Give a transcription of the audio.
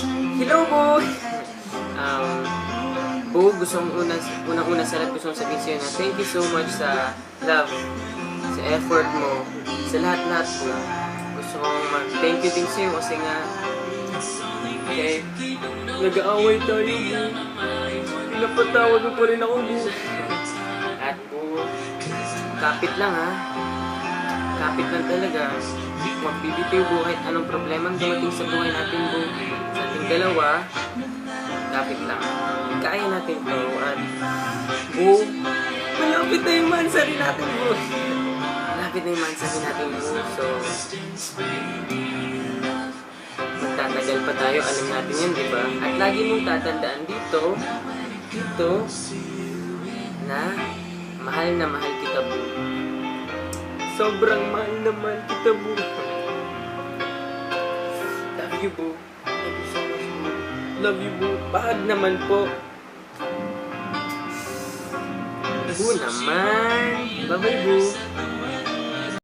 Hello, Bo! Bo, unang-una sa lahat gusto kong sabihin sa'yo na thank you so much sa love, sa effort mo, sa lahat-lahat po. Gusto kong mag-thank you din sa'yo kasi nga, okay, nag-aaway tayo, Bo. Pinapatawad mo pa rin ako, Bo. At Bo, kapit lang ha. Kapit lang talaga. Magbibitiw Bo kahit anong problemang dumating sa buhay natin, Bo. Sa ating dalawa, kapit lang. Kaya natin to. At Bo, malapit na yung mansari natin, Bo. Malapit na yung mansari natin, Bo. So, magtatagal pa tayo. Alam natin yan, di ba? At lagi mong tatandaan dito, na mahal kita, Bo. Sobrang mahal na mahal kita, Bo. Love you, Bo. Love you so much, Bo. Love you, Bo. Bahag naman po. Bo naman. Bye-bye, Bo.